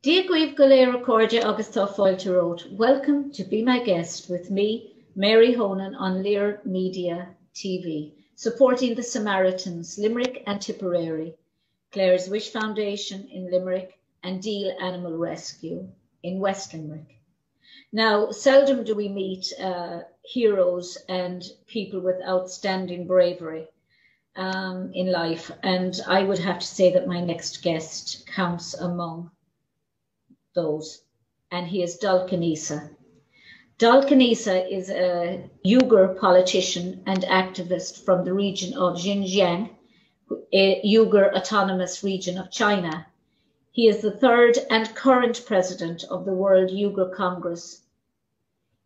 Díagríomh go léir cóide agus tá fáilte rót. Welcome to Be My Guest with me, Mary Honan, on Lear Media TV, supporting the Samaritans, Limerick and Tipperary, Clare's Wish Foundation in Limerick, and Deal Animal Rescue in West Limerick. Now, seldom do we meet heroes and people with outstanding bravery in life, and I would have to say that my next guest counts among those, and he is Dolkun. Dolkun is a Uyghur politician and activist from the region of Xinjiang, a Uyghur Autonomous Region of China. He is the third and current president of the World Uyghur Congress,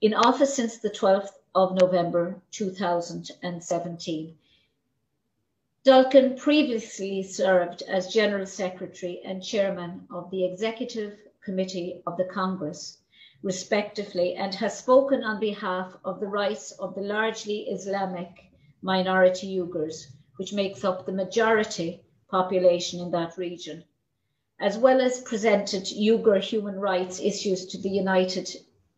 in office since the 12th of November 2017. Dolkun previously served as General Secretary and Chairman of the Executive Committee of the Congress, respectively, and has spoken on behalf of the rights of the largely Islamic minority Uyghurs, which makes up the majority population in that region, as well as presented Uyghur human rights issues to the United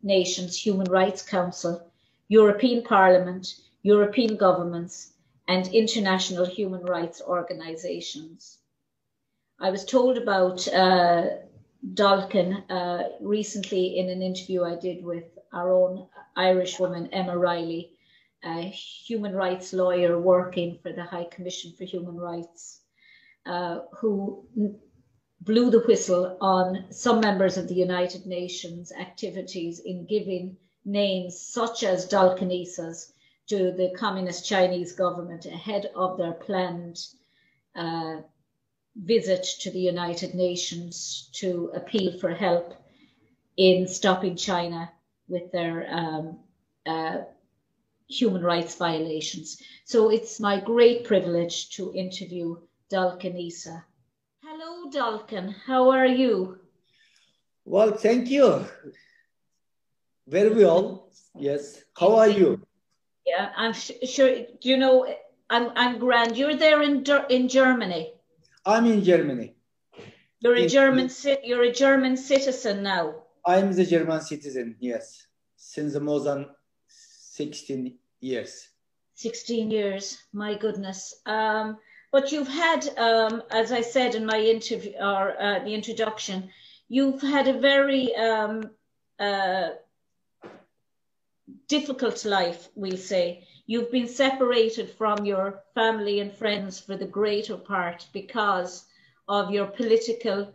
Nations Human Rights Council, European Parliament, European governments, and international human rights organizations. I was told about Dolkun recently in an interview I did with our own Irish woman, Emma Riley, a human rights lawyer working for the High Commission for Human Rights, who blew the whistle on some members of the United Nations activities in giving names such as Dolkun to the Communist Chinese government ahead of their planned visit to the United Nations to appeal for help in stopping China with their human rights violations. So it's my great privilege to interview Dolkun. Hello, Dolkun. How are you? Well, thank you. Very well. Yes. How are you? Yeah, I'm sure. You know, I'm grand. You're there in Germany. I'm in Germany. You're a German citizen now. I'm the German citizen. Yes, since more than 16 years. 16 years. My goodness. But you've had, as I said in my interview or the introduction, you've had a very difficult life, we'll say. You've been separated from your family and friends for the greater part because of your political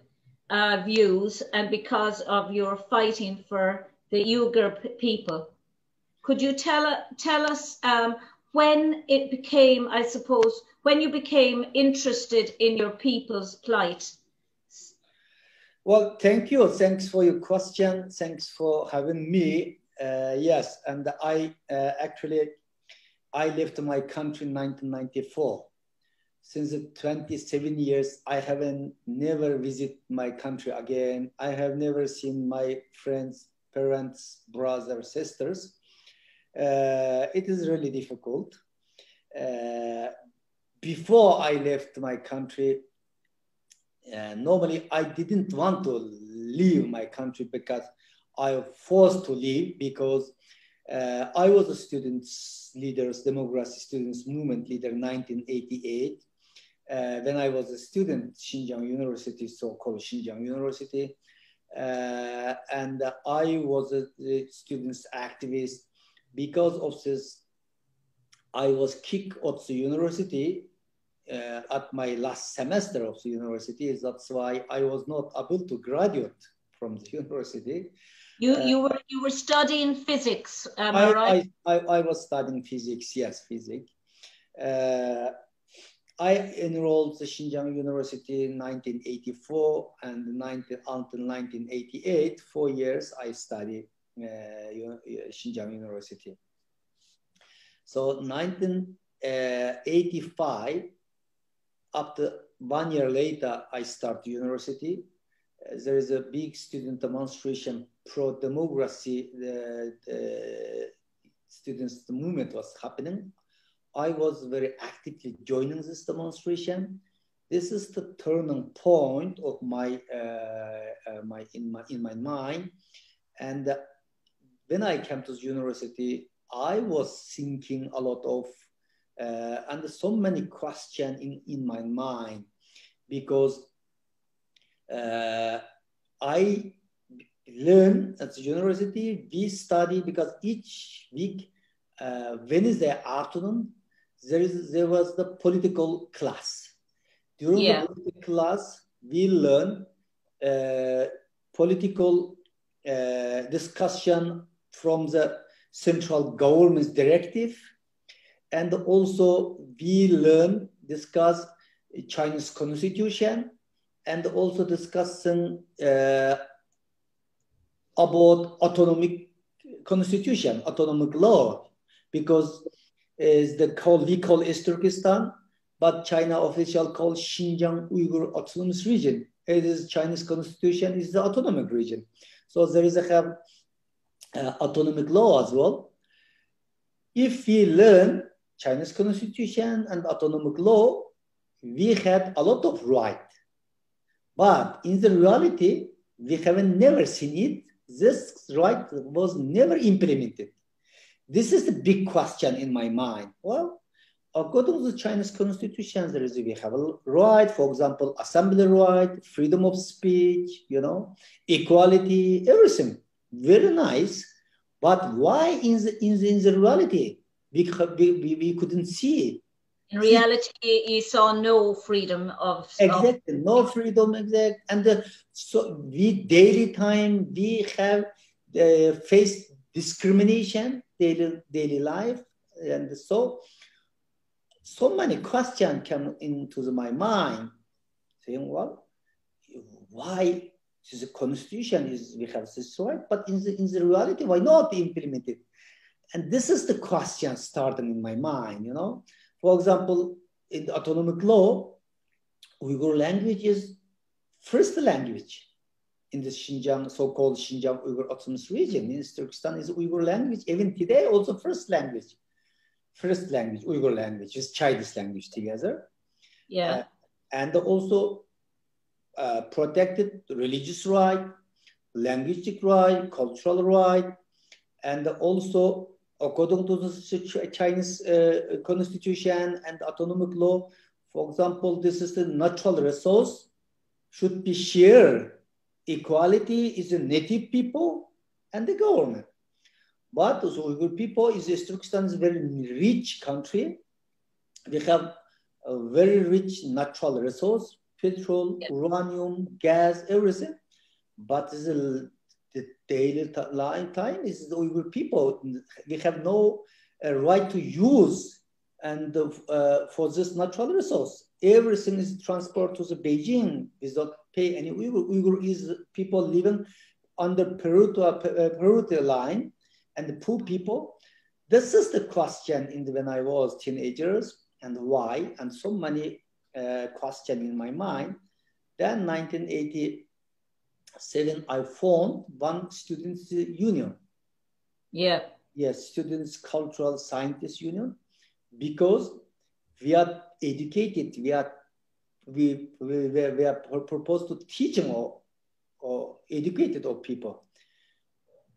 views and because of your fighting for the Uyghur people. Could you tell us when it became, I suppose, when you became interested in your people's plight? Well, thank you. Thanks for your question. Thanks for having me. Yes, and I left my country in 1994. Since 27 years, I haven't never visited my country again. I have never seen my friends, parents, brothers, sisters. It is really difficult. Before I left my country, normally I didn't want to leave my country because I was forced to leave because I was a students leaders, democracy students movement leader in 1988. When I was a student, Xinjiang University, so-called Xinjiang University. And I was a students activist. Because of this, I was kicked out the university at my last semester of the university. That's why I was not able to graduate from the university. You were studying physics, am I right? I was studying physics, yes, physics. I enrolled the Xinjiang University in 1984 and until 1988, 4 years I studied Xinjiang University. So 1985, after 1 year later, I start university. There is a big student demonstration pro-democracy. The students' movement was happening. I was very actively joining this demonstration. This is the turning point of my in my mind. And when I came to the university, I was thinking a lot of and so many questions in my mind, because I learn at the university. We study because each week, Wednesday afternoon, there was the political class. During the political class, we learn political discussion from the central government's directive, and also we discuss Chinese constitution, and also discussing about autonomic constitution, autonomic law, because we call East Turkestan, but China official called Xinjiang Uyghur Autonomous Region. It is Chinese constitution is the autonomic region. So there is a autonomic law as well. If we learn Chinese constitution and autonomic law, we had a lot of right. But in the reality, we haven't never seen it. This right was never implemented. This is the big question in my mind. Well, according to the Chinese constitution, we have a right, for example, assembly right, freedom of speech, equality, everything. Very nice. But why in the reality, we couldn't see it? In reality, you saw no freedom of... Exactly, no freedom, exactly. And so we daily time, we have faced discrimination, daily life. And so many questions come into my mind, saying, well, why the constitution we have this right, but in the reality, why not implement it? And this is the question starting in my mind, For example, in the autonomic law, Uyghur language is first language in the Xinjiang, so-called Xinjiang Uyghur Autonomous Region. In Turkestan is Uyghur language. Even today, also first language, Uyghur language is Chinese language together. Yeah. And also protected religious right, linguistic right, cultural right, and also according to the Chinese constitution and autonomic law, for example, this is the natural resource should be shared. Equality is the native people and the government. But the Uyghur people Turkestan is a very rich country. We have a very rich natural resource, petrol, uranium, gas, everything. But the daily time is the Uyghur people. We have no right to use and for this natural resource. Everything is transported to the Beijing without pay any Uyghur. Uyghur is people living under poverty line and the poor people. This is the question when I was teenagers, and why, and so many questions in my mind. Then 1987, I formed one students' union. Yeah. Yes, Students' Cultural Scientists Union, because we are educated, we are proposed to teach or educated of people.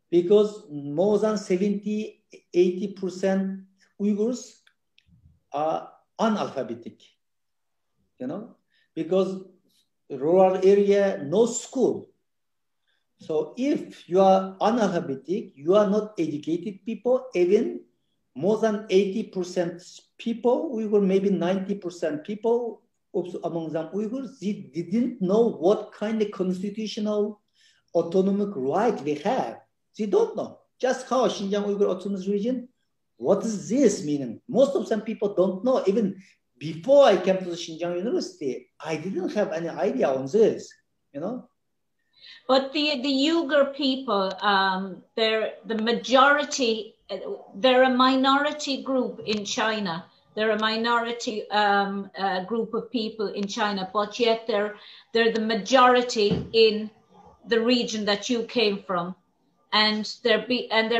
Because more than 70–80% Uyghurs are analphabetic, because rural area, no school. So if you are analphabetic, you are not educated people, even more than 80% people, Uyghur, maybe 90% people, among them Uyghurs, they didn't know what kind of constitutional autonomic right we have. They don't know. Just how Xinjiang Uyghur Autonomous Region, what is this meaning? Most of some people don't know. Even before I came to the Xinjiang University, I didn't have any idea on this, But the Uyghur people, they're the majority, they're a minority group in China. They're a minority group of people in China, but yet they're the majority in the region that you came from, and they're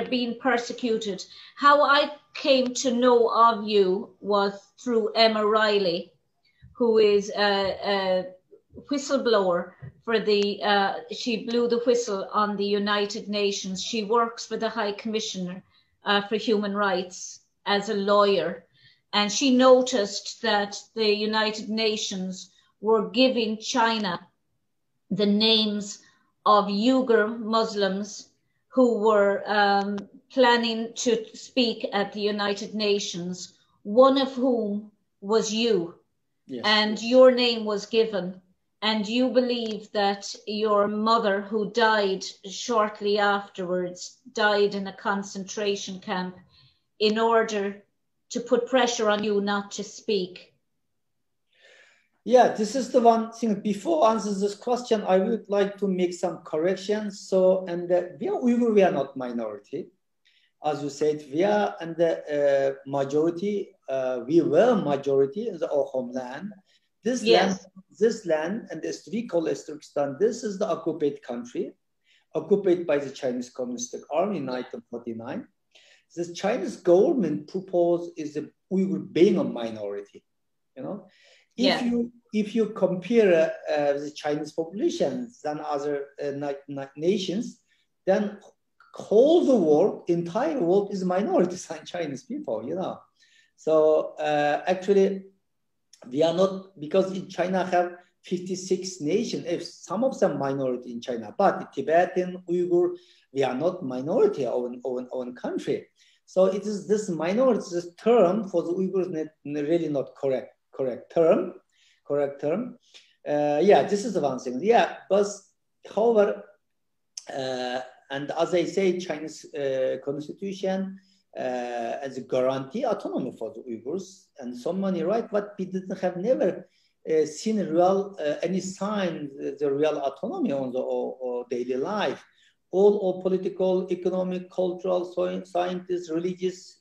being persecuted. How I came to know of you was through Emma Riley, who is a whistleblower for the, she blew the whistle on the United Nations. She works for the High Commissioner for Human Rights as a lawyer. And she noticed that the United Nations were giving China the names of Uyghur Muslims who were planning to speak at the United Nations, one of whom was you. Yes. And your name was given. And you believe that your mother, who died shortly afterwards, died in a concentration camp in order to put pressure on you not to speak. Yeah, this is the one thing. Before answering this question, I would like to make some corrections. So, and we are Uyghur, we are not minority. As you said, we are and the majority. We were majority in our homeland. This land, and this we call Turkestan. This is the occupied country, occupied by the Chinese Communist Army in 1949. The Chinese government proposed is the Uyghur being a minority. You know, if you compare the Chinese population than other nations, then whole the world, entire world is minorities and Chinese people. You know, so actually we are not, because in China have 56 nations. If some of them minority in China, but Tibetan, Uyghur, we are not minority of own country. So it is this minority, this term for the Uyghurs really not correct term. Yeah, this is the one thing. Yeah, but however, and as I say, Chinese constitution as a guarantee autonomy for the Uyghurs and so many rights, but we didn't have never seen real any sign the real autonomy on the daily life. All political, economic, cultural, scientists, religious,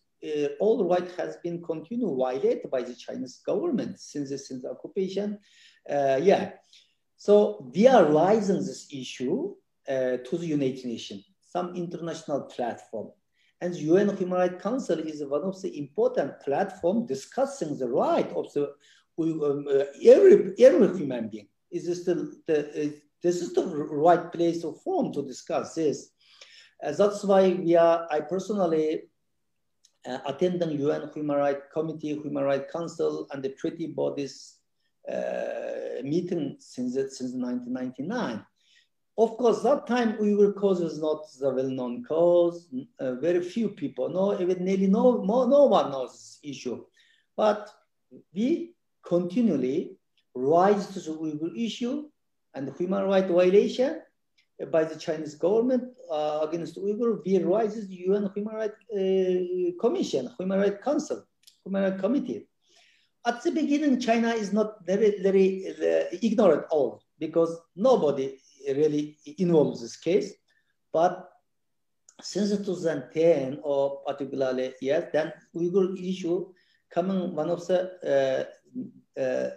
all rights has been continued violated by the Chinese government since the occupation. Yeah, so we are raising this issue to the United Nations, some international platform. And the UN Human Rights Council is one of the important platforms discussing the right of the every human being. This is the right place or forum to discuss this. That's why I personally attending UN Human Rights Committee, Human Rights Council, and the treaty bodies meeting since 1999. Of course, that time Uyghur cause was not the well-known cause. Very few people know, even nearly no one knows this issue. But we continually rise to the Uyghur issue and the human rights violation by the Chinese government against Uyghur. We rise to the UN Human Rights Commission, Human Rights Council, Human Rights Committee. At the beginning, China is not very ignorant all, because nobody really involved in this case. But since 2010, or particularly, yes, then Uyghur issue coming one of the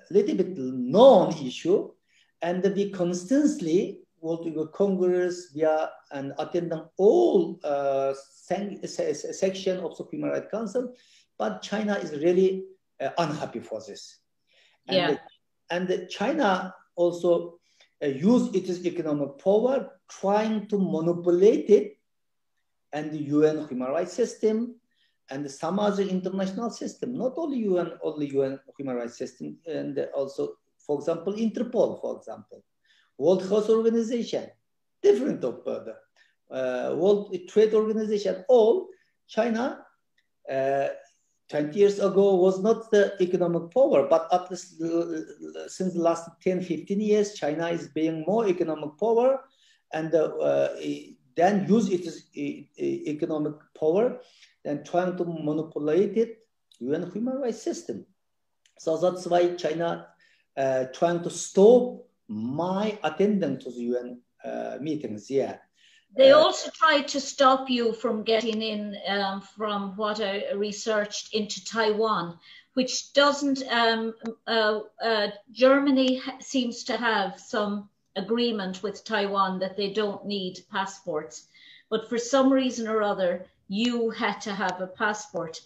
little bit known issue, and we constantly World Uyghur Congress, and attending all section of the Human Rights Council, but China is really unhappy for this. And China also use its economic power, trying to manipulate it, and the UN human rights system, and some other international system, not only UN human rights system, and also, for example, Interpol, for example, World Health Organization, different of the World Trade Organization. All China 20 years ago was not the economic power, but at least since the last 10, 15 years, China is being more economic power, and then use its economic power and trying to manipulate it UN human rights system. So that's why China trying to stop my attendance to the UN meetings. Yeah. They also tried to stop you from getting in, from what I researched, into Taiwan, which doesn't, Germany seems to have some agreement with Taiwan that they don't need passports. But for some reason or other, you had to have a passport.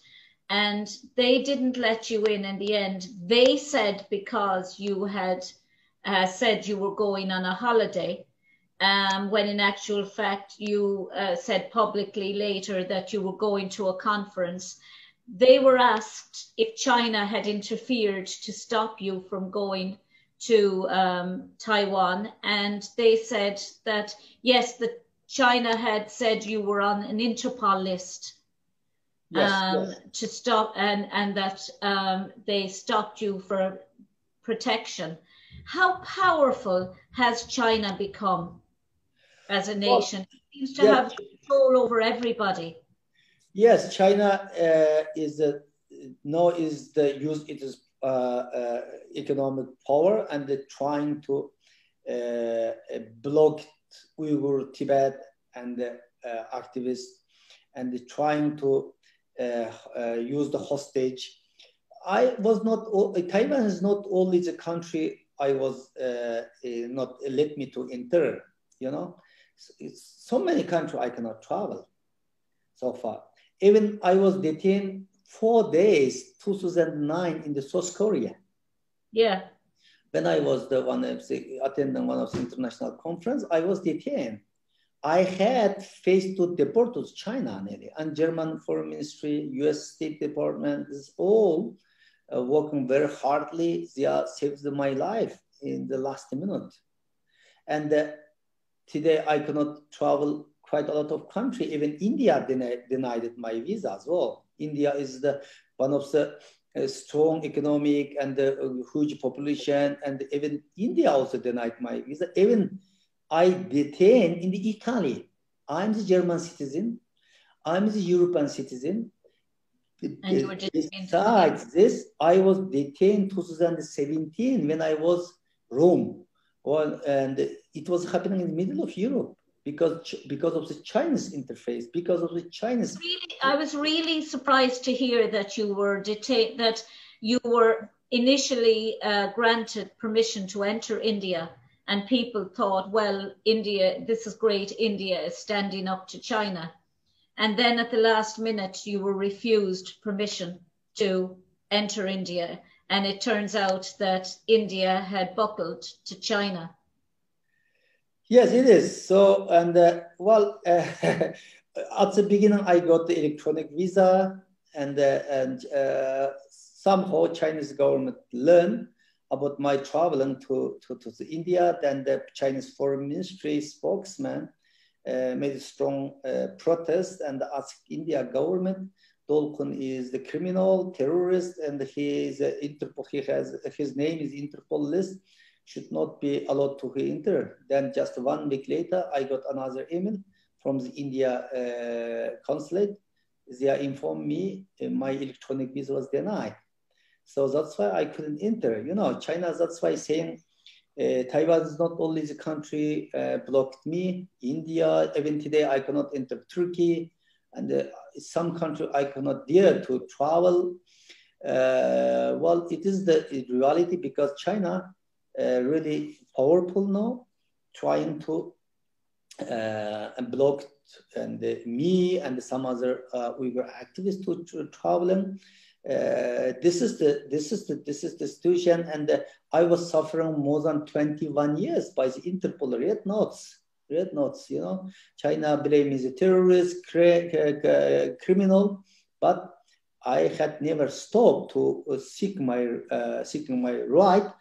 and they didn't let you in the end. They said because you had said you were going on a holiday, when in actual fact you said publicly later that you were going to a conference. They were asked if China had interfered to stop you from going to Taiwan, and they said that yes, that China had said you were on an Interpol list. Yes. To stop, and that they stopped you for protection. How powerful has China become as a Well, nation? It seems to yeah, have control over everybody. yes, China is the use it is economic power, and they're trying to block Uyghur, Tibet, and activists, and they're trying to use the hostage. Taiwan is not only the country I was not let me to enter. You know, it's so many countries I cannot travel so far. Even I was detained 4 days, 2009, in the South Korea. Yeah. When I was attending one of the international conference, I was detained. I had faced to deport to China nearly, and German Foreign Ministry, U.S. State Department is all working very hardly. They are saved my life in the last minute. And today I cannot travel quite a lot of country. Even India denied my visa as well. India is one of the strong economic and huge population, and even India also denied my visa. Even I detained in the Italy. I'm the German citizen. I'm the European citizen. And you were detained. Besides this, I was detained 2017 when I was Rome. Well, and it was happening in the middle of Europe because of the Chinese interface, because of the Chinese. I was really surprised to hear that you were detained, that you were initially granted permission to enter India, and people thought, well, India, this is great, India is standing up to China. And then at the last minute, you were refused permission to enter India. And it turns out that India had buckled to China. Yes, it is. So, and at the beginning, I got the electronic visa, and somehow Chinese government learned about my traveling to India. Then the Chinese Foreign Ministry spokesman made a strong protest and asked India government, Dolkun is the criminal, terrorist, and he is Interpol. He has his name is Interpol list, should not be allowed to enter. Then just 1 week later, I got another email from the India consulate. They informed me my electronic visa was denied. So that's why I couldn't enter. You know, China, that's why saying Taiwan is not only the country blocked me, India, even today I cannot enter Turkey, and some country I cannot dare to travel. Well, it is the reality because China really powerful now, trying to block me and some other Uyghur activists to traveling. This is the situation, and I was suffering more than 21 years by the Interpol red notes. You know, China blame me as a terrorist, criminal, but I had never stopped to seeking my right.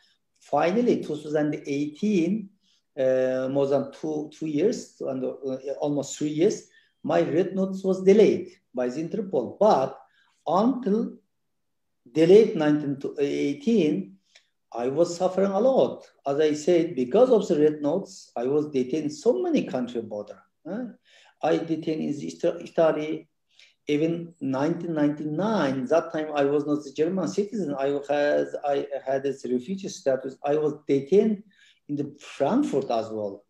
Finally, 2018, more than two years, and almost 3 years, my red notice was delayed by the Interpol. But until delayed 1918, I was suffering a lot. As I said, because of the red notes, I was detained in so many country border. I detained in Italy. Even 1999, that time I was not a German citizen. I had a refugee status. I was detained in the Frankfurt as well.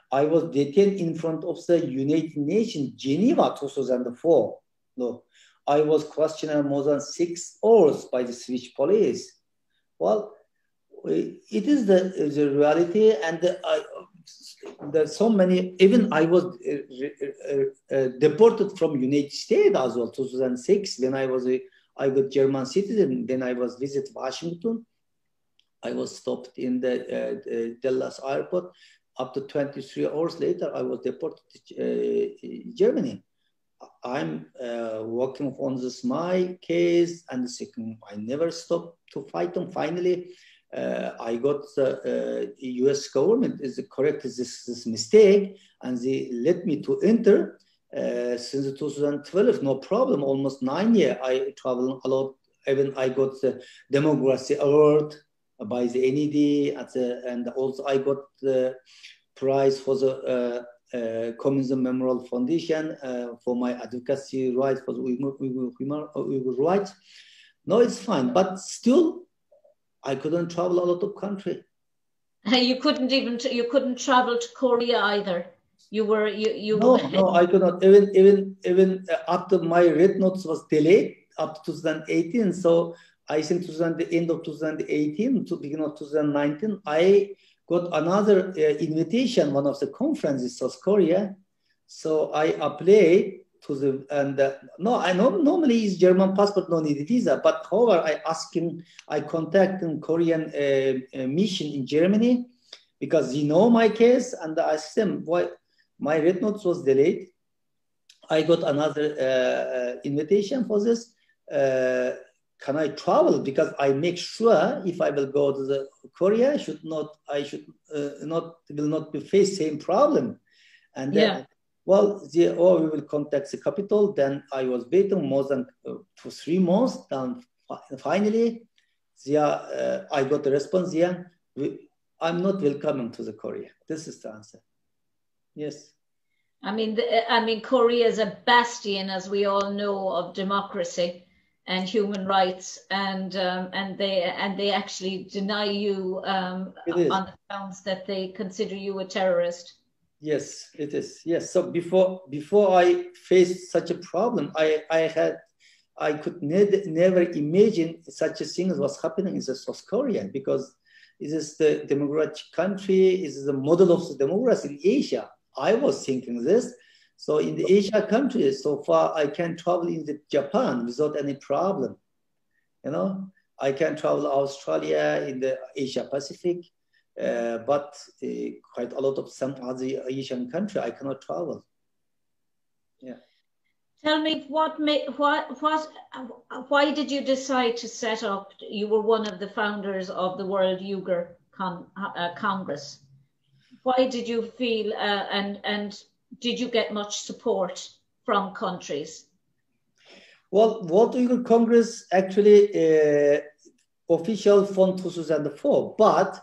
I was detained in front of the United Nations, Geneva, 2004. Look, I was questioned more than 6 hours by the Swiss police. Well, it is the reality, and there's so many. Even I was deported from United States as well, 2006, when I was I got German citizen. Then I was visit Washington. I was stopped in the Dallas airport. Up to 23 hours later, I was deported to Germany. I'm working on this my case, and the second, I never stopped to fight them. Finally, I got the U.S. government is correct this mistake, and they let me to enter since 2012. No problem. Almost 9 years. I travel a lot. Even I got the democracy award by the NED, and also I got the prize for the Communism Memorial Foundation for my advocacy rights for the Uyghur rights. No, it's fine, but still, I couldn't travel a lot of country. You couldn't travel to Korea either. No, I could not. Even after my red notes was delayed up to 2018. So I think to the end of 2018 to beginning of 2019, I got another invitation, one of the conferences, South Korea. So I applied to the, and no, I know normally is German passport, no need visa, but however, I contacted Korean mission in Germany because you know my case, and I asked them why my red notes was delayed. I got another invitation for this. Can I travel? Because I make sure if I will go to the Korea, will not be face same problem. And then, well, we will contact the capital. Then I was waiting more than 3 months. Then finally, I got the response. I'm not welcoming to the Korea. This is the answer. Yes. I mean, Korea is a bastion, as we all know, of democracy and human rights, and they actually deny you on the grounds that they consider you a terrorist. Yes, it is. Yes. So before I faced such a problem, I could never imagine such a thing as was happening in South Korea, because it is the democratic country, it is the model of the democracy in Asia. I was thinking this. So in the Asia countries, so far I can travel in Japan without any problem. You know, I can travel Australia in the Asia Pacific, but quite a lot of some other Asian country I cannot travel. Yeah. Tell me why did you decide to set up? You were one of the founders of the World Uyghur Congress. Why did you feel and did you get much support from countries? Well, World Uyghur Congress actually official from 2004, but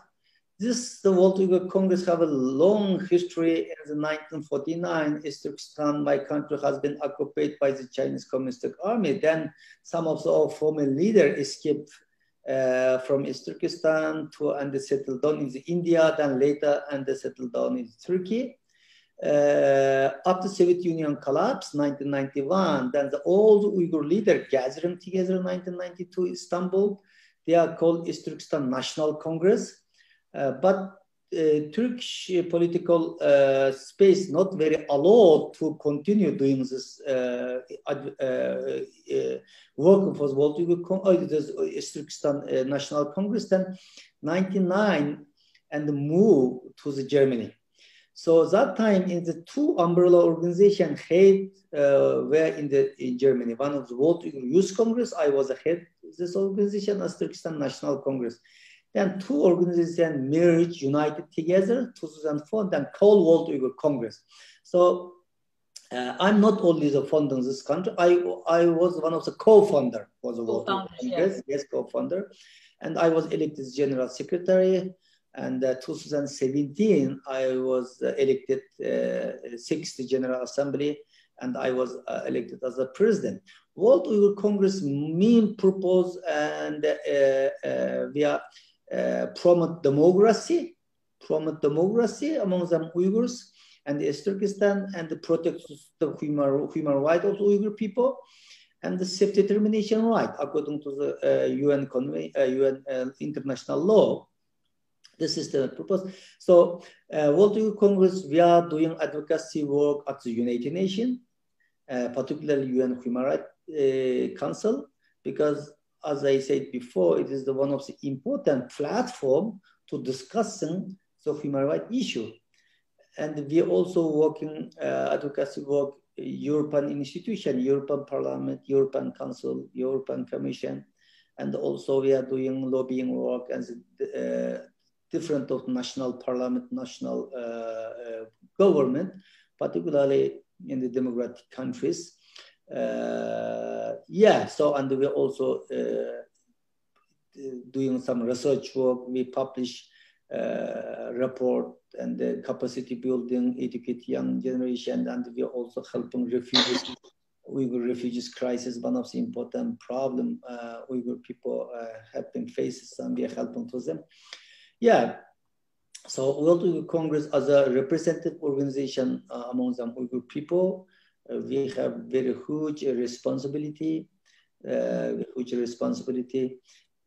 the World Uyghur Congress have a long history. In 1949, East Turkestan, my country, has been occupied by the Chinese Communist Army. Then some of the former leaders escaped from East Turkestan and they settled down in India, then later and they settled down in Turkey. After Soviet Union collapsed, 1991, then the old Uyghur leader gathered together in 1992 Istanbul. They are called East Turkestan National Congress. But Turkish political space not very allowed to continue doing this work for the World Uyghur East Turkestan National Congress. Then 1999 and move to the Germany. So that time in the two umbrella organizations were in Germany. One of the World Uyghur Youth Congress, I was the head of this organization, as Turkestan National Congress. Then two organizations merged, united together, 2004, then called World Uyghur Congress. So I'm not only the founder of this country, I was one of the co-founder for the World Uyghur Congress, yes, co-founder. And I was elected general secretary. And 2017, I was elected 6th General Assembly, and I was elected as the president. World Uyghur Congress main purpose and we are promote democracy among them Uyghurs and East Turkestan, and protect the human rights of the Uyghur people and the self-determination right according to the UN international law. This is the purpose. So World Uyghur Congress, we are doing advocacy work at the United Nations, particularly UN Human Rights Council, because, as I said before, it is the one of the important platform to discussing the human rights issue. And we are also working advocacy work, European institution, European Parliament, European Council, European Commission, and also we are doing lobbying work as different of national parliament, national government, particularly in the democratic countries. So, and we're also doing some research work. We publish report and the capacity building, educate young generation, and we are also helping refugees, Uyghur refugees crisis, one of the important problem Uyghur people have been facing, and we are helping to them. So World Uyghur Congress as a representative organization among the Uyghur people, we have very huge responsibility,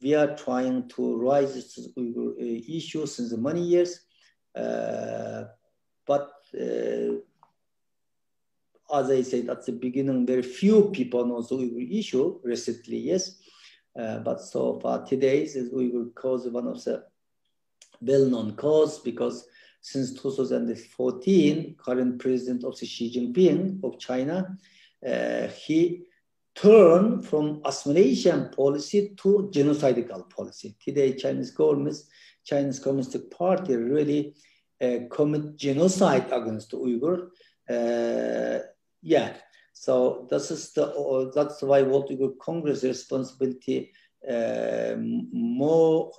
We are trying to raise this Uyghur issue since many years, but as I said at the beginning, very few people know the Uyghur issue recently, yes. But so far today, this Uyghur cause is one of the well-known cause, because since 2014, current president of Xi Jinping of China, he turned from assimilation policy to genocidal policy. Today, Chinese government, Chinese Communist Party really commit genocide against the Uyghur. So this is that's why World Uyghur Congress responsibility more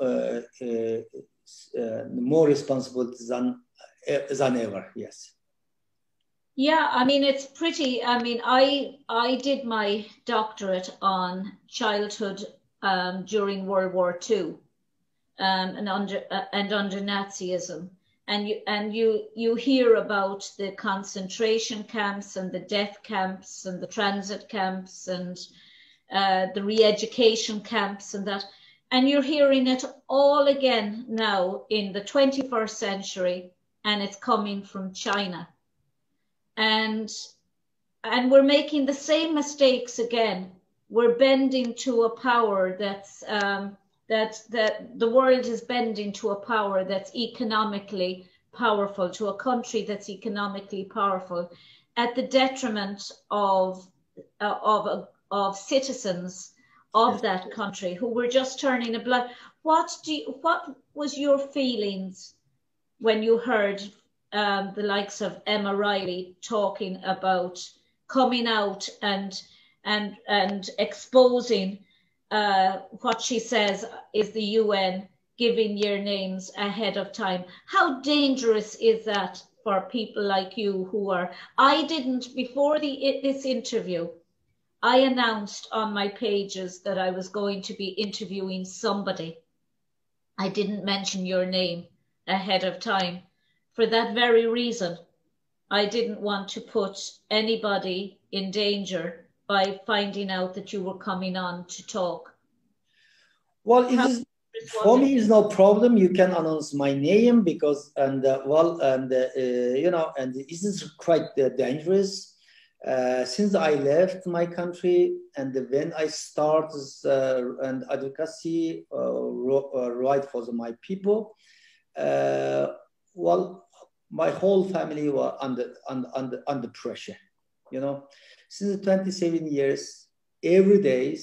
responsible than ever. Yes. Yeah, I mean, it's pretty. I mean, I did my doctorate on childhood during World War II and under Nazism. And you hear about the concentration camps and the death camps and the transit camps and the re-education camps and that, and you're hearing it all again now in the 21st century, and it's coming from China, and we're making the same mistakes again. We're bending to a power that's that the world is bending to a power that's economically powerful, to a country that's economically powerful, at the detriment of citizens of that country who were just turning a blind. What was your feelings when you heard the likes of Emma Riley talking about coming out and exposing what she says is the UN giving your names ahead of time? How dangerous is that for people like you who are... I didn't, before this interview, I announced on my pages that I was going to be interviewing somebody. I didn't mention your name ahead of time for that very reason. I didn't want to put anybody in danger by finding out that you were coming on to talk. Well, for me, it's no problem. You can announce my name because, and this is quite dangerous. Since I left my country and when I started and advocacy right for my people, my whole family were under pressure. Since 27 years, every day,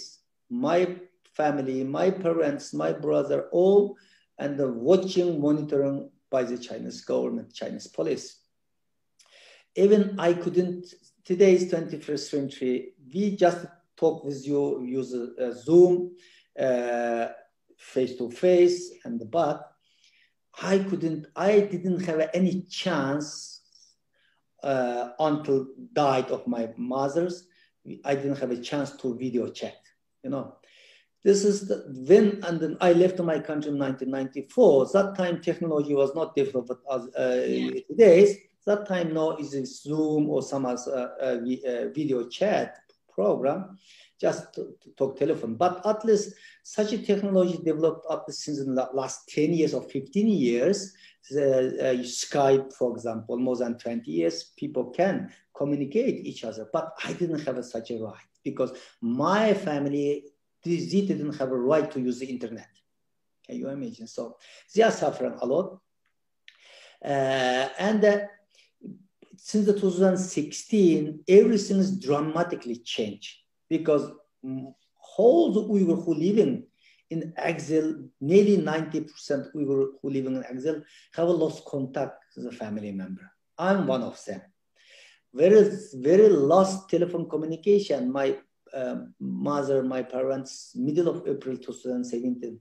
my family, my parents, my brother, all and watching, monitoring by the Chinese government, Chinese police. Even I couldn't. Today's 21st century, we just talk with you, use Zoom, face to face, but I didn't have any chance until died of my mother's. I didn't have a chance to video chat, This is when, and then I left my country in 1994. That time technology was not developed as today's. That time now is a Zoom or some video chat program, just to talk telephone. But at least such a technology developed up since the last 10 years or 15 years. Skype, for example, more than 20 years, people can communicate each other. But I didn't have such a right because my family they didn't have a right to use the internet. Can you imagine? So they are suffering a lot. Since the 2016, everything is dramatically changed because whole the Uyghur who living in exile, nearly 90% Uyghur who living in exile have lost contact with a family member. I'm one of them. Very lost telephone communication. My mother, my parents, middle of April 2017,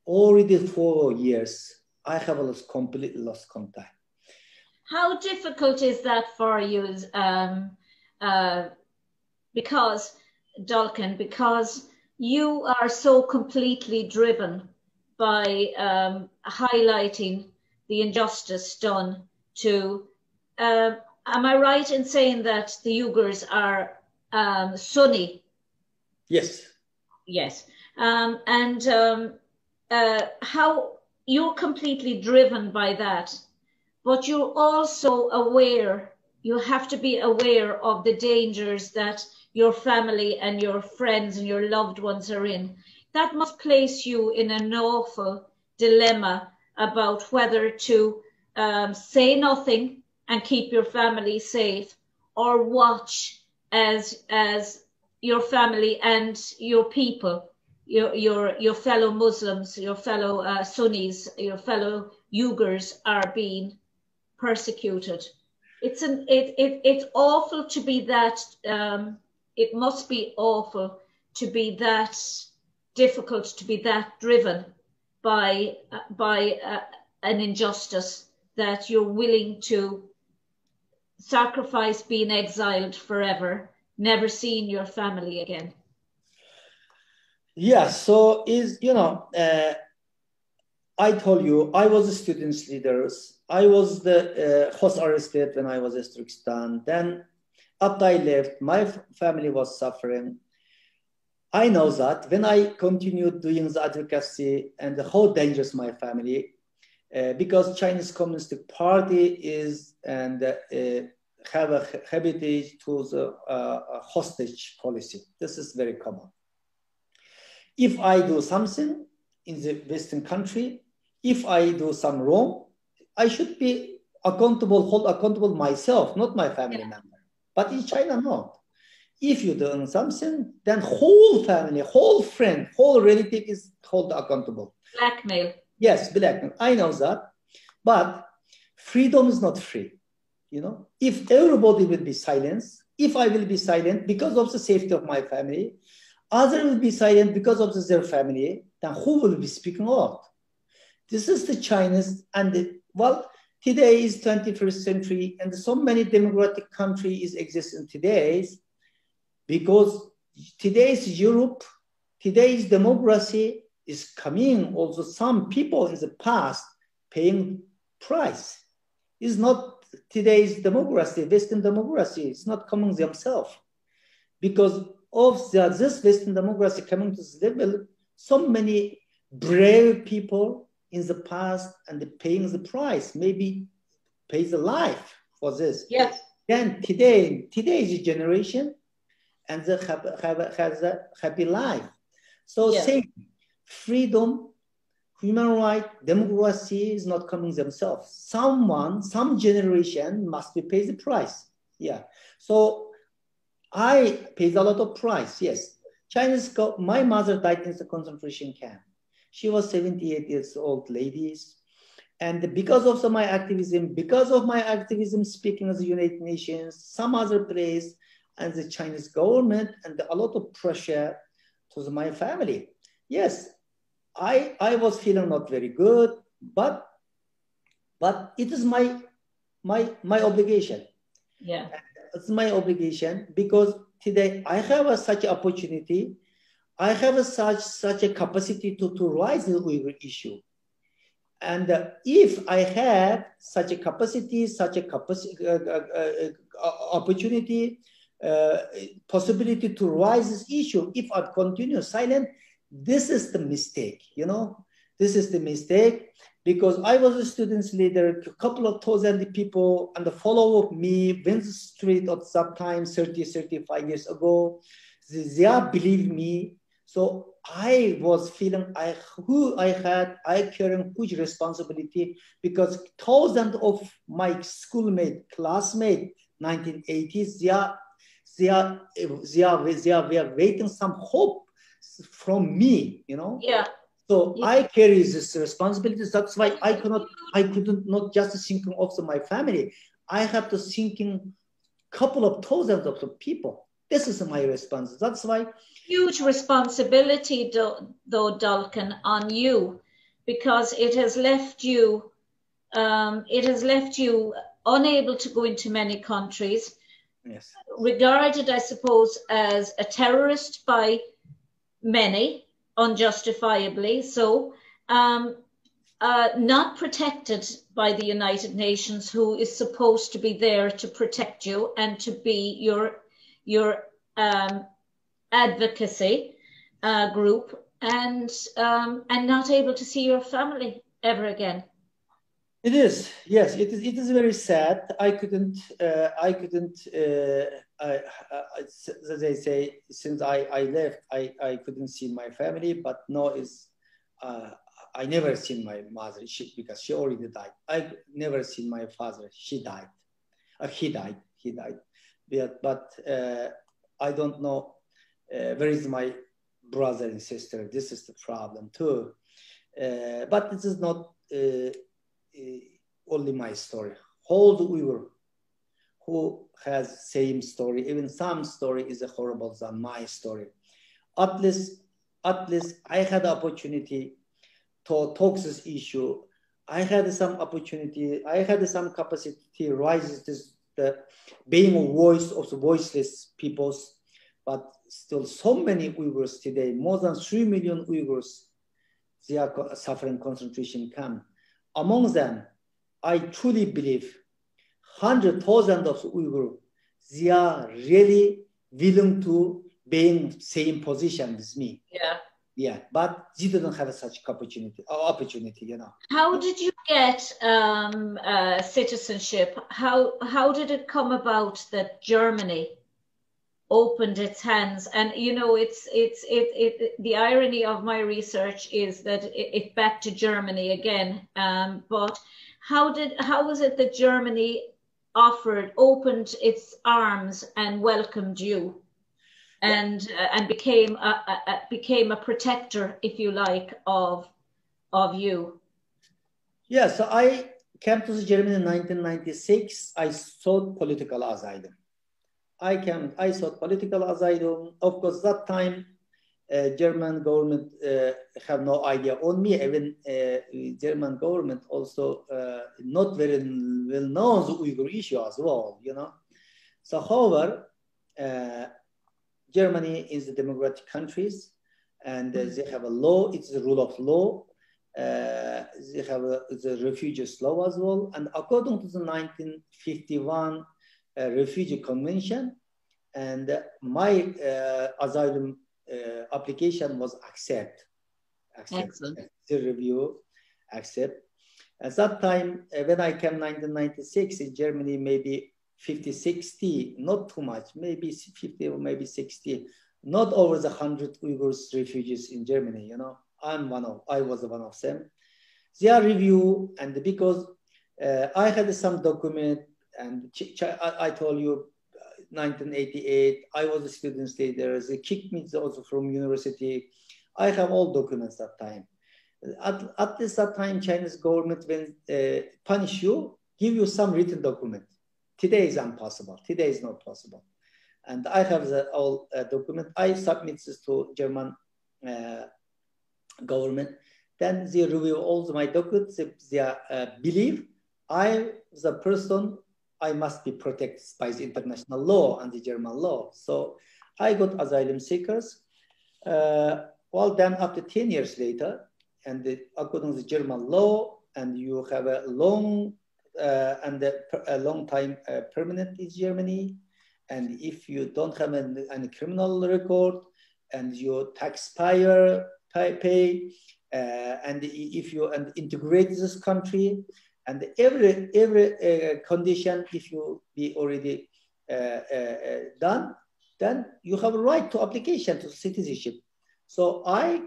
already 4 years, I have completely lost contact. How difficult is that for you? Because, Dolkun, because you are so completely driven by highlighting the injustice done to, am I right in saying that the Uyghurs are Sunni? Yes. Yes. How you're completely driven by that, but you're also aware, you have to be aware of the dangers that your family and your friends and your loved ones are in. That must place you in an awful dilemma about whether to say nothing and keep your family safe, or watch as your family and your people, your fellow Muslims, your fellow Sunnis, your fellow Uyghurs are being persecuted. It's awful to be that. It must be awful to be that difficult, to be that driven by an injustice that you're willing to sacrifice being exiled forever, never seeing your family again. Yeah. So I told you, I was a students leaders. I was the host arrested when I was in Turkestan. Then after I left, my family was suffering. I know that when I continued doing the advocacy and how dangerous my family, because Chinese Communist Party is and have a heritage to the hostage policy. This is very common. If I do something in the Western country, if I do some wrong, I should be hold accountable myself, not my family member. But in China, not. If you do something, then whole family, whole friend, whole relative is held accountable. Blackmail. Yes, blackmail. I know that. But freedom is not free. If everybody will be silent, if I will be silent because of the safety of my family, others will be silent because of their family, then who will be speaking out? This is the Chinese, and today is 21st century, and so many democratic countries exist in today's, because today's Europe, today's democracy is coming. Also, some people in the past paying price. It's not today's democracy, Western democracy. It's not coming themselves. Because of this Western democracy coming to this level, so many brave people in the past and paying the price, maybe pay the life for this. Yes. Then today's generation and they has a happy life. So say freedom, human right, democracy is not coming themselves. Some generation must be pay the price. Yeah. So I paid a lot of price. Yes. My mother died in the concentration camp. She was 78 years old ladies. And because of my activism speaking as the United Nations, some other place, and the Chinese government, and a lot of pressure to my family. Yes, I was feeling not very good, but it is my obligation. Yeah, it's my obligation because today I have such an opportunity. I have such a capacity to raise the Uyghur issue. And if I have such a capacity, opportunity, possibility to raise this issue, if I continue silent, this is the mistake, This is the mistake because I was a student's leader, a couple of thousand people and the follow of me went the street at some time 30, 35 years ago. They believe me. So I was feeling I carrying huge responsibility because thousands of my schoolmates, classmates, 1980s, they are waiting some hope from me, you know. Yeah. So Yeah. I carry this responsibility. That's why I couldn't not just thinking of my family. I have to thinking couple of thousands of people. This is my response. That's why Huge responsibility, though, Dolkun, on you, because it has left you unable to go into many countries, yes, regarded, I suppose, as a terrorist by many, unjustifiably so, not protected by the United Nations, who is supposed to be there to protect you and to be your advocacy group, and not able to see your family ever again. it is. Yes, it is. It is very sad. I couldn't. As they say, since I left, I couldn't see my family. But no, is I never seen my mother. Because she already died. I never seen my father. She died. He died. He died. But I don't know where is my brother and sister. This is the problem too. But this is not. Only my story. Whole Uyghur who has same story, even some story is horrible than my story. At least I had the opportunity to talk this issue. I had some opportunity. I had some capacity to raise this being a voice of the voiceless peoples. But still, so many Uyghurs today, more than 3 million Uyghurs, they are suffering concentration camp. Among them, I truly believe 100,000 of Uyghur, they are really willing to be in same position with me. Yeah. Yeah, but they didn't have such opportunity, you know. How did you get citizenship? How did it come about that Germany opened its hands? And you know, the irony of my research is that it back to Germany again. But how was it that Germany opened its arms and welcomed you, and became a protector, if you like, of you? Yeah, so I came to Germany in 1996. I sought political asylum. I sought political asylum. Of course, that time, German government have no idea on me. Even German government also not very well knows the Uyghur issue as well, you know. So, however, Germany is a democratic countries, and they have a law. It's the rule of law. They have the refugees law as well. And according to the 1951 Refugee Convention, and my asylum application was accept. Excellent. The review, accept. At that time, when I came 1996 in Germany, maybe 50, 60, not too much, maybe 50 or maybe 60, not over the 100 Uyghurs refugees in Germany, you know. I was one of them. Their review, and because I had some document, and I told you, 1988, I was a student leader. They kicked me also from university. I have all documents that time. At least that time, Chinese government, when punish you, give you some written document. Today is impossible. Today is not possible. And I have the all document. I submit this to German government. Then they review all my documents. They believe I, the person, I must be protected by the international law and the German law. So I got asylum seekers. Well, then after 10 years later, and according to the German law, and you have a long time permanent in Germany, and if you don't have any criminal record, and your taxpayer pay, and if you integrate this country, and every condition, if you be already done, then you have a right to application to citizenship. So I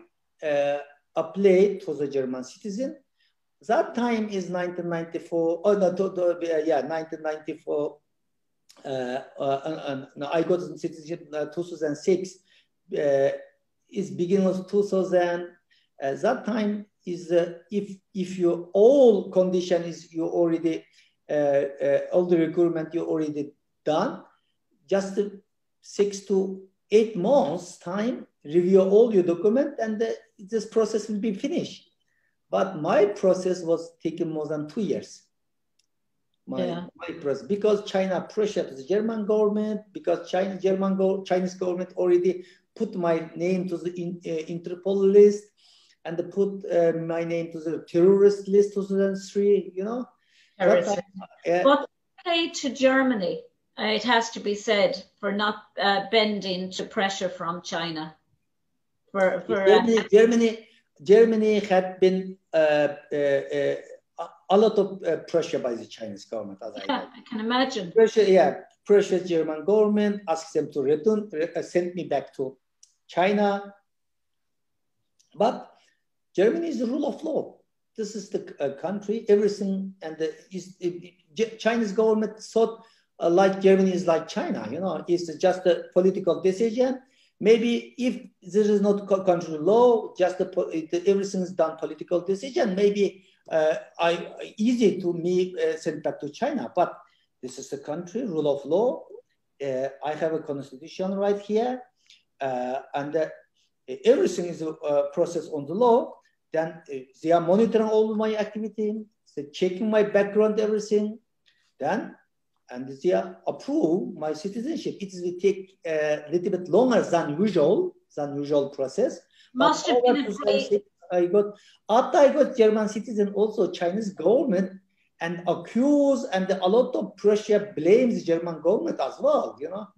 applied to the German citizen. That time is 1994. Oh no, 1994. No, I got citizenship 2006. Is beginning of 2000. That time is if your all condition is you already all the requirement you already done, just 6 to 8 months time review all your document and this process will be finished. But my process was taking more than 2 years. My process, because China pressured the German government, because Chinese government already put my name to the Interpol list and put my name to the terrorist list 2003, you know. But paid to Germany, it has to be said, for not bending to pressure from China. Germany had been a lot of pressure by the Chinese government, as I know. I can imagine. Pressure German government, asked them to return, send me back to China. But Germany is the rule of law. This is the country, everything, and the Chinese government thought like Germany is like China, you know, it's just a political decision. Maybe if there is not country law, just everything is done political decision, maybe easy to me send back to China. But this is the country, rule of law. I have a constitution right here, and everything is a process on the law. Then they are monitoring all my activity, they're checking my background, everything. Then, and they approve my citizenship. It will take a little bit longer than usual process. Must have been a great... After I got German citizen, also Chinese government and accuse and a lot of pressure blames German government as well, you know.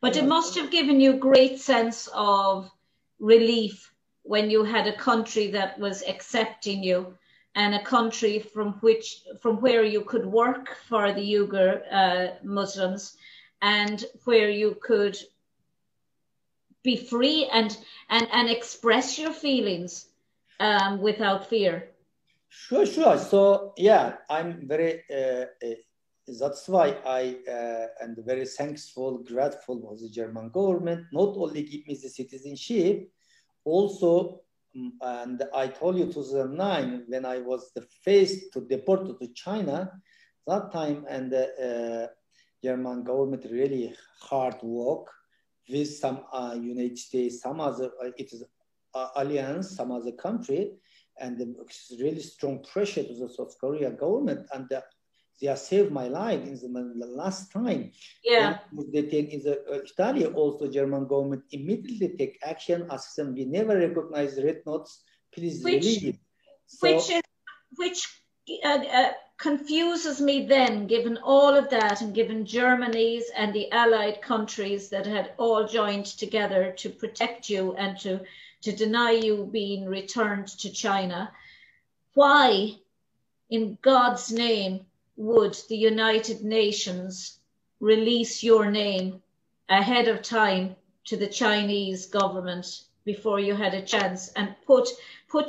But it must have given you great sense of relief when you had a country that was accepting you and a country from where you could work for the Uyghur Muslims and where you could be free and express your feelings without fear. Sure. So yeah, I'm very. That's why I am very thankful, grateful of the German government. Not only give me the citizenship, also, and I told you 2009 when I was the face to deport to China, that time, and the German government really hard work with some United States, some other it is alliance, some other country, and really strong pressure to the South Korea government, and they have saved my life in the last time. They take in the Italy also German government immediately take action, ask them, we never recognize red notes, please leave. Which confuses me then, given all of that and given Germany's and the allied countries that had all joined together to protect you and to deny you being returned to China. Why, in God's name, would the United Nations release your name ahead of time to the Chinese government before you had a chance and put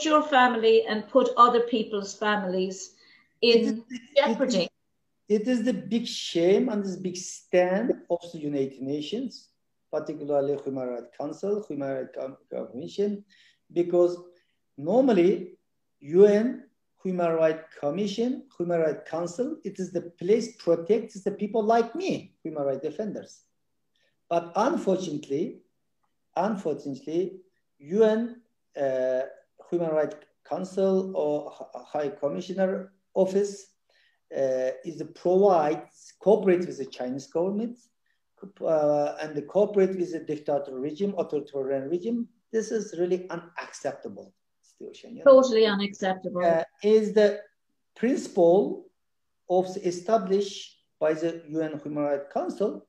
your family and put other people's families in jeopardy? It is the big shame and this big stand of the United Nations, particularly Human Rights Council, Human Rights Commission, because normally UN, Human Rights Commission, Human Rights Council, it is the place protects the people like me, human rights defenders. But unfortunately, UN Human Rights Council or High Commissioner Office cooperate with the Chinese government and cooperate with the dictator regime, authoritarian regime. This is really unacceptable. Totally unacceptable. Is the principle of established by the UN Human Rights Council.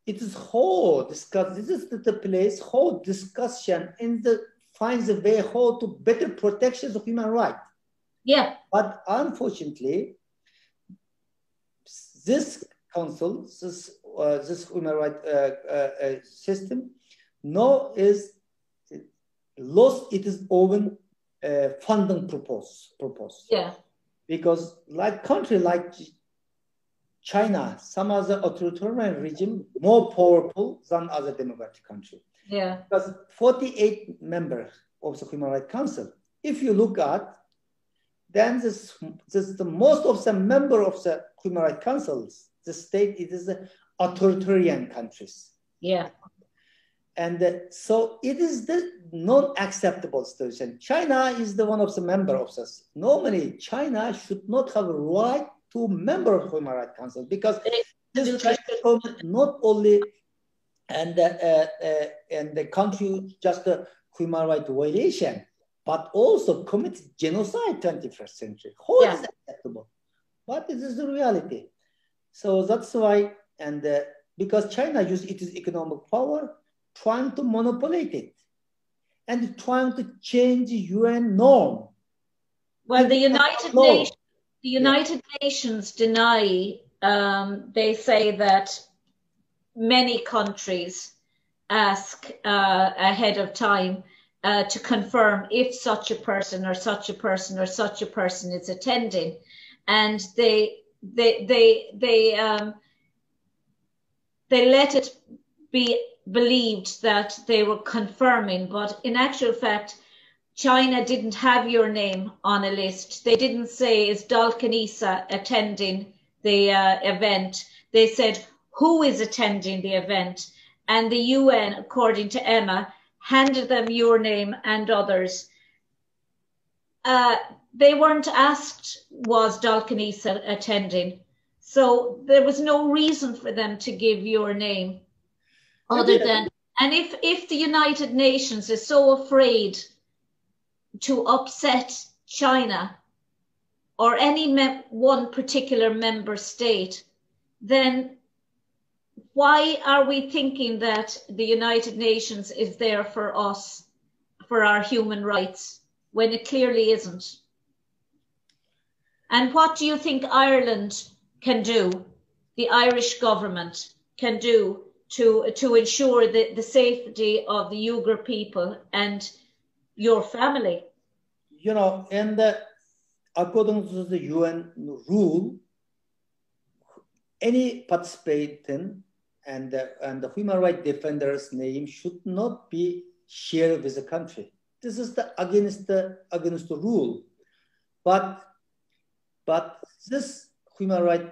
It is how discuss. This is the place how discussion finds a way how to better protection of human rights. But unfortunately, this council, this human rights system, is lost its own funding purpose. Yeah. Because like country like China, some other authoritarian regime more powerful than other democratic country. Yeah. Because 48 members of the Human Rights Council, if you look at, then the most of the member of the Human Rights Councils, the state, it is the authoritarian countries. Yeah. And so it is the non-acceptable situation. China is the one of the member of this. Normally, China should not have a right to member of Human Rights Council because this China not only and the country just a human rights violation, but also commit genocide 21st century. How is that acceptable? But it is the reality. So that's why, and because China used its economic power, trying to monopolize it and trying to change UN norm. Well, the United Nations deny, they say that many countries ask ahead of time to confirm if such a person or such a person or such a person is attending, and they let it be believed that they were confirming, but in actual fact, China didn't have your name on a list. They didn't say, is Dolkun attending the event? They said, who is attending the event? And the UN, according to Emma, handed them your name and others. They weren't asked, was Dolkun attending? So there was no reason for them to give your name other than, and if the United Nations is so afraid to upset China or any one particular member state, then why are we thinking that the United Nations is there for us, for our human rights, when it clearly isn't? And what do you think Ireland can do, the Irish government can do to ensure the safety of the Uyghur people and your family? You know, and according to the UN rule, any participant and the human rights defender's name should not be shared with the country. This is against the rule. But this human rights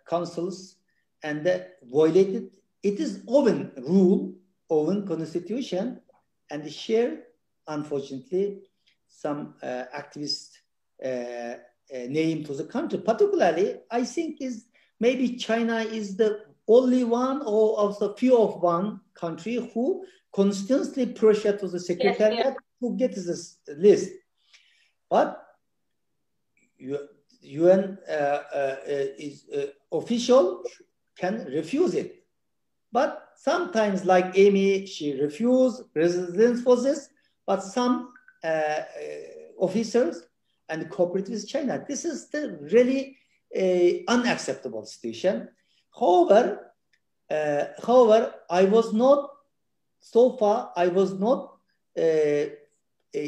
councils and violated it is own rule, own constitution, and share, unfortunately, some activist name to the country. Particularly, I think is maybe China is the only one or of the few of one country who constantly pressure to the secretariat to get this list. But UN official can refuse it. But sometimes, like Amy, she refused residence for this, but some officers and cooperate with China. This is the really unacceptable situation. However, I was not, so far, I was not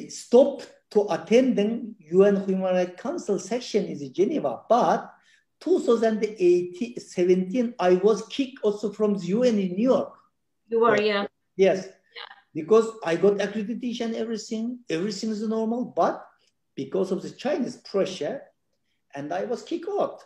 stopped to attending UN Human Rights Council session in Geneva, but 2017, I was kicked also from the UN in New York. You were, yeah. Yes, because I got accreditation, everything is normal, but because of the Chinese pressure, and I was kicked out.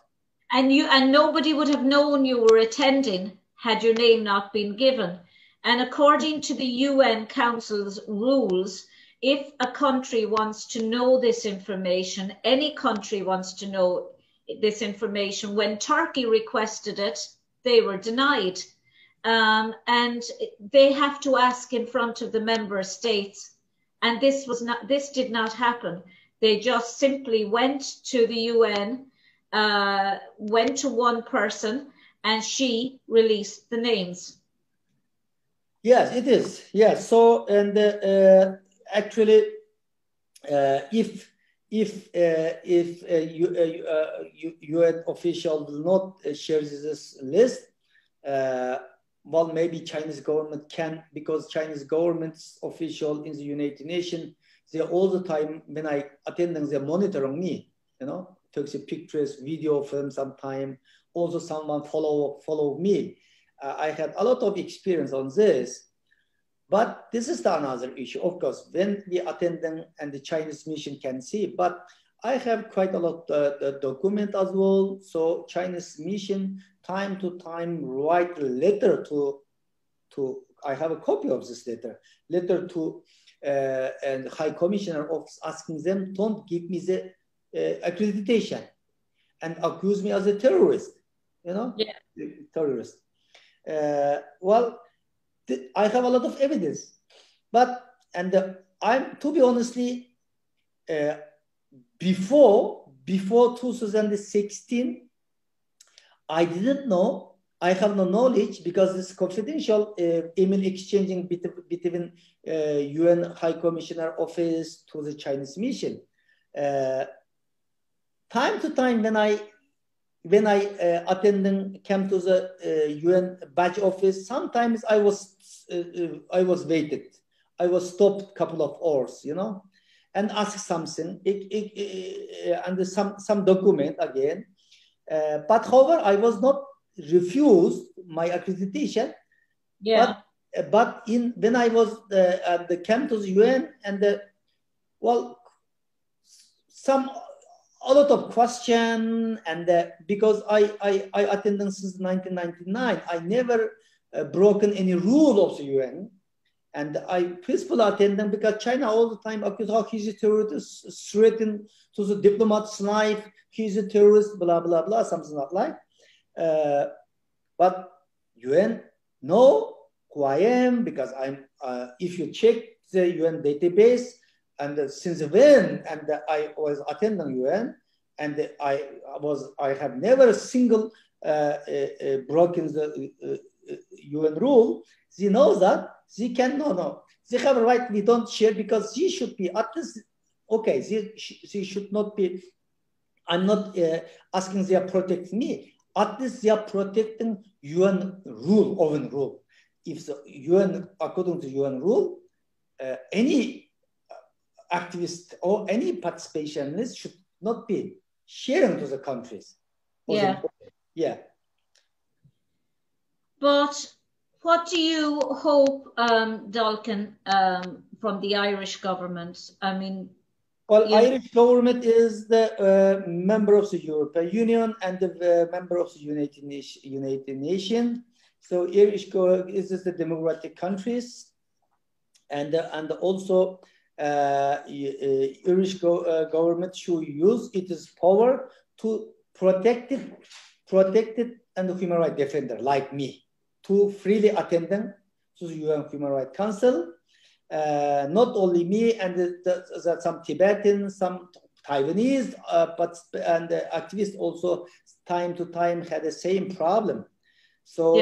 And nobody would have known you were attending had your name not been given. And according to the UN Council's rules, if a country wants to know this information, any country wants to know this information, when Turkey requested it, they were denied. And they have to ask in front of the member states. And this did not happen. They just simply went to the UN, went to one person, and she released the names. Yes, it is. Yes. So, and actually, if UN official will not share this list, well, maybe Chinese government can, because Chinese government's official in the United Nations, they all the time, when I attending, they're monitoring me, takes pictures, video, film sometime. Also someone follow me. I had a lot of experience on this. But this is another issue, of course, when we attend them and the Chinese mission can see. But I have quite a lot of document as well. So Chinese mission, time to time, write a letter to I have a copy of this letter to and High Commissioner Office, asking them, don't give me the accreditation and accuse me as a terrorist, terrorist. Well, I have a lot of evidence, but I'm, to be honestly, before 2016, I didn't know. I have no knowledge because this confidential email exchanging between UN High Commissioner Office to the Chinese mission. Time to time, when I came to the UN badge office, sometimes I was waited. I was stopped a couple of hours, and asked something, and some document again. But however, I was not refused my accreditation. Yeah. But when I was at the camp to the UN, and a lot of question, and because I attended since 1999, I never broken any rule of the UN, and I peacefully attended because China all the time accused, oh, he's a terrorist, threatened to the diplomat's life, he's a terrorist, blah blah blah, something like. But UN know who I am, because I'm. If you check the UN database, and since when, and I was attending UN, and I have never a single broken the UN rule. They know that they can no. They have a right. We don't share because they should be at least okay. They should not be. I'm not asking they are protecting me. At least they are protecting UN rule, own rule. If the UN, according to UN rule, any activist or any participationist should not be sharing to the countries. Yeah. But what do you hope, Dolkun, from the Irish government? I mean, well, Irish government is the member of the European Union and the member of the United Nations. So Irish is the democratic countries, and also Irish government should use its power to protect it, and the human rights defender like me to freely attend them to the UN Human Rights Council. Not only me, and some Tibetans, some Taiwanese, and the activists also time to time had the same problem. So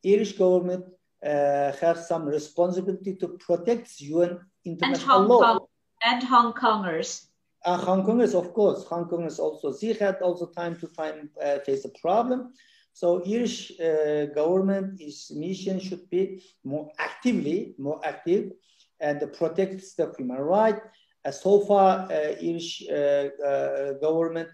Irish government has some responsibility to protect UN international law. And Hong Kongers. Hong Kongers, of course. Hong Kongers also. They had also time to time face a problem. So Irish government, its mission should be more active, and protects the human rights. So far, Irish government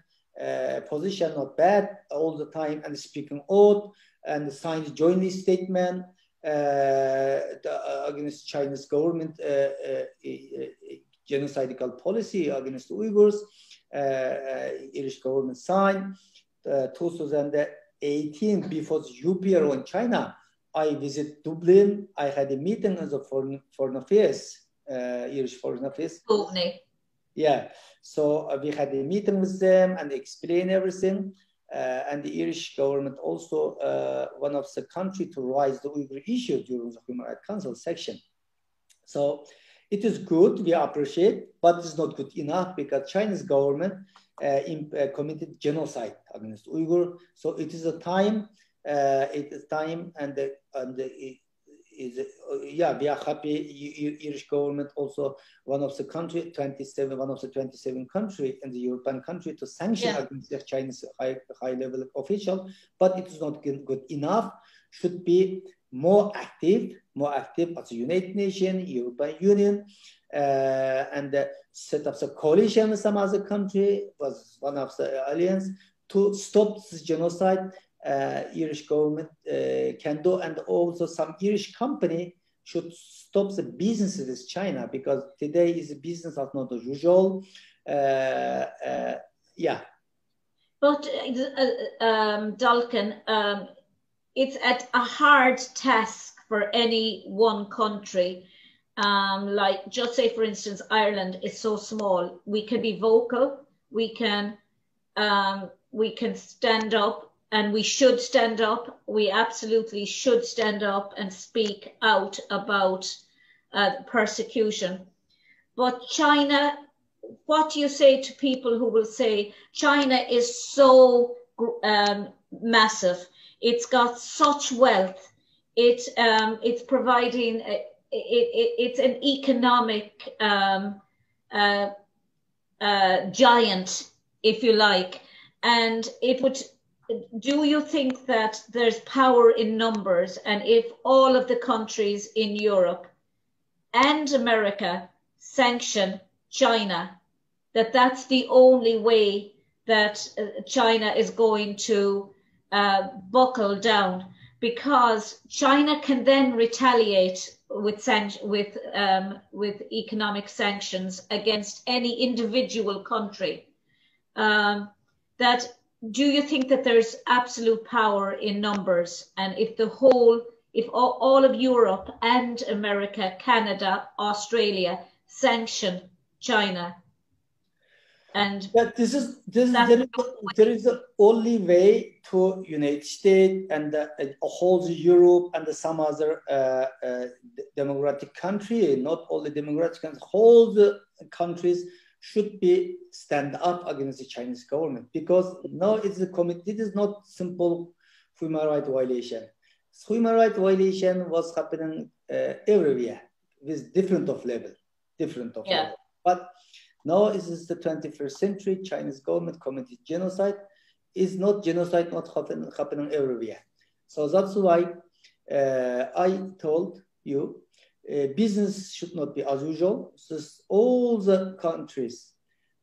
position not bad all the time, and speaking out and signed jointly statement against Chinese government genocidal policy against Uyghurs. Irish government signed 2018 before the UPR in China. I visit Dublin. I had a meeting as a foreign affairs, Irish foreign affairs. Yeah, so we had a meeting with them and explain everything. And the Irish government also one of the country to raise the Uyghur issue during the Human Rights Council section. So it is good, we appreciate, but it's not good enough because Chinese government committed genocide against Uyghur. So it is a time, we are happy. Irish government also one of the 27 country in the European country to sanction against the Chinese high level official, but it is not good enough. should be more active as the United Nations, European Union, and set up a coalition with some other country, was one of the alliance, to stop this genocide. Irish government can do, and also some Irish company should stop the business with China, because today is business as not usual. Yeah. But Dolkun, it's a hard task for any one country. Like, just say, for instance, Ireland is so small. We can be vocal. We can stand up, and we should stand up. We absolutely should stand up and speak out about persecution. But China, what do you say to people who will say China is so massive? It's got such wealth. It's providing. It's an economic giant, if you like, and it would. Do you think that there's power in numbers, and if all of the countries in Europe and America sanction China, that's the only way that China is going to buckle down? Because China can then retaliate with economic sanctions against any individual country. Do you think that there's absolute power in numbers? And if all of Europe and America, Canada, Australia sanction China, and there is the only way to United States and whole Europe and some other democratic country, not only democratic countries, whole the countries should be stand up against the Chinese government, because now it's a committee. It is not simple human rights violation. Human rights violation was happening everywhere with different level. But now is the 21st century. Chinese government committed genocide. Is not genocide not happening everywhere. So that's why I told you business should not be as usual. So all the countries,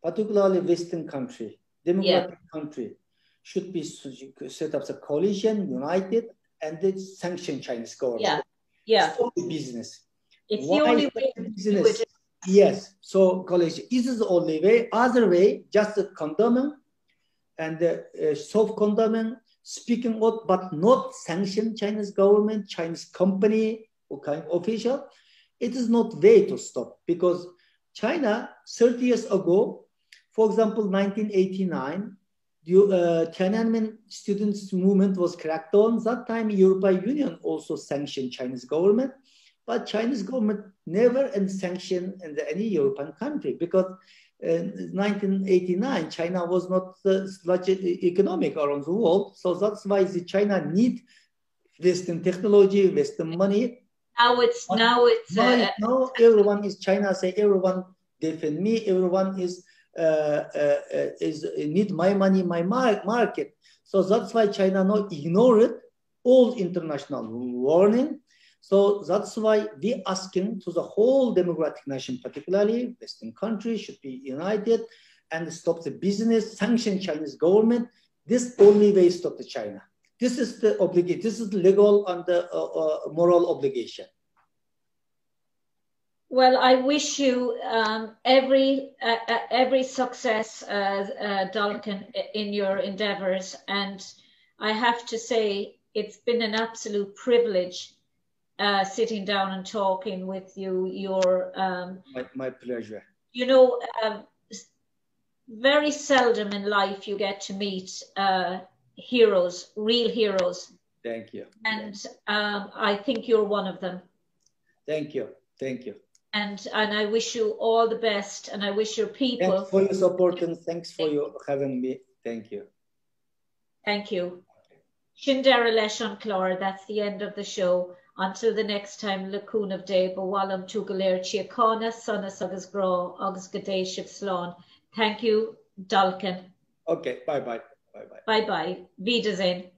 particularly Western country, democratic country, should be set up a coalition, united, and then sanction Chinese government. Stop the business. It's the only way to do it. Yes. So coalition is the only way. Other way, just condemning and soft condemning, speaking out, but not sanction Chinese government, Chinese company, or kind of official. It is not way to stop, because China 30 years ago, for example, 1989, Tiananmen students movement was cracked on. That time, European Union also sanctioned Chinese government, but Chinese government never sanctioned any European country, because in 1989, China was not such economic around the world. So that's why China need Western technology, Western money. Now everyone is China. Say everyone defend me. Everyone is need my money, my market. So that's why China not ignored all international warning. So that's why we asking to the whole democratic nation, particularly Western countries, should be united and stop the business, sanction Chinese government. This only way stop the China. This is the obligation. This is legal and moral obligation. Well, I wish you every success, Dolkun, in your endeavors. And I have to say, it's been an absolute privilege sitting down and talking with you. My pleasure. You know, very seldom in life you get to meet heroes, real heroes. Thank you. And I think you're one of them. Thank you. Thank you. And I wish you all the best, and I wish your people. Thanks for your support, and thanks for you having me. Thank you. Thank you. Shindera Leshon Clor, that's the end of the show. Until the next time, Lakun of Day, Bawalam Tugalir, Chiakona, Sonas Agus Gro, Agus Gade Slán. Thank you, Dolkun. Okay, bye bye. Bye bye. Wiedersehen.